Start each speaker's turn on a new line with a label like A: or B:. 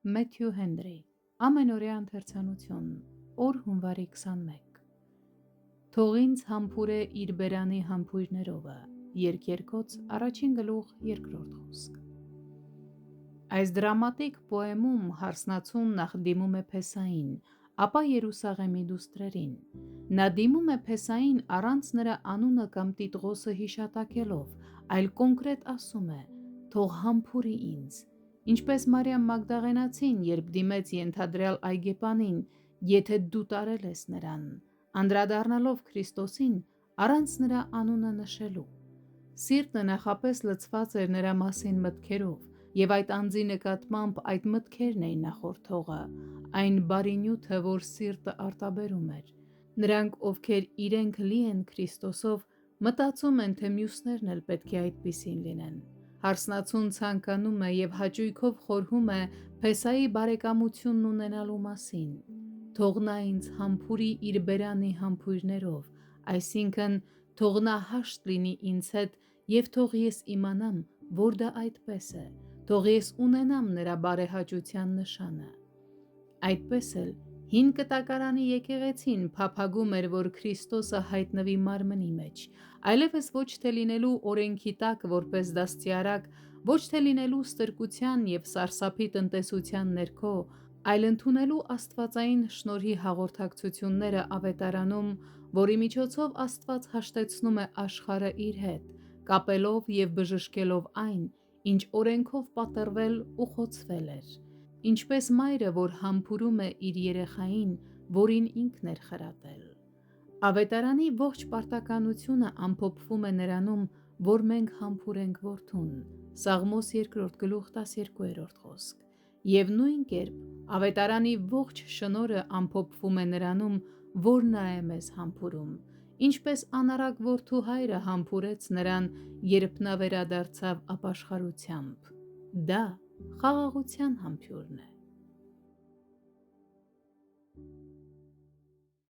A: Մեթյու Հենրի, ամենօրյա ընթերցանություն, օր հունվարի 21։ Թող ինձ համբուրե իր բերանի համբույրներովը, երկերկոց առաջին գլուխ երկրորդ խոսք։ Այս դրամատիկ պոեմում հարսնացուն նախ դիմում է Փեսային, ապա Երուսաղեմի դուստրերին։ Նա դիմում է Փեսային առանց նրա անունը կամ տիտղոսը հիշատակելով, այլ կոնկրետ ասում է. «Թող համբուրի ինձ», ինչպես Մարիամ Մագդաղենացին, երբ դիմեց ենթադրյալ այգեպանին, եթե դու տարել ես նրան, անդրադառնալով Քրիստոսին առանց նրա անունը նշելու։ Սիրտը նախապես լցված էր նրա մասին մտքերով, և այդ անձի նկատմամբ այդ մտքերն էին նախորդողը, այն բարի նյութը, որ սիրտը արտաբերում էր։ Նրանք, ովքեր իրենք լի են Քրիստոսով, մտածում են, թե մյուսներն էլ պետք է այդպիսին լինեն։ Հարսնացուն ցանկանում է և հաճույքով խորհում է Փեսայի բարեկամությունն ունենալու մասին։ Թող նա ինձ համբուրի իր բերանի համբույրներով, այսինքն թող նա հաշտ լինի ինձ հետ և թող ես իմանամ, որ դա այդպես է, թող ես ունենամ նրա բարեհաճության նշանը։ Այդպես էլ հին կտակարանի եկեղեցին փափագում էր, որ Քրիստոսը հայտնվի մարմնի մեջ, այլևս ոչ թե լինելու օրենքի տակ որպես դաստիարակ, ոչ թե լինելու ստրկության և սարսափի տնտեսության ներքո, այլ ընդունելու աստվածային շնորհի հաղորդակցությունները ավետարանում, որի միջոցով Աստված հաշտեցնում է աշխարհը իր հետ, կապելով և բժշկելով այն, ինչ օրենքով պատռվել ու խոցվել էր, ինչպես մայրը, որ համբուրում է իր երեխային, որին ինքն էր խրատել։ Ավետարանի ողջ պարտականությունը ամփոփվում է նրանում, որ մենք համբուրենք որդուն, Սաղմոս 2:12 խոսք, և նույն կերպ ավետարանի ողջ շնորհը ամփոփվում է նրանում, որ նա է մեզ համբուրում, ինչպես անառակ որդու հայրը համբուրեց նրան, երբ նա վերադարձավ ապաշխարությամբ։ Դա խաղաղության համբույրն է։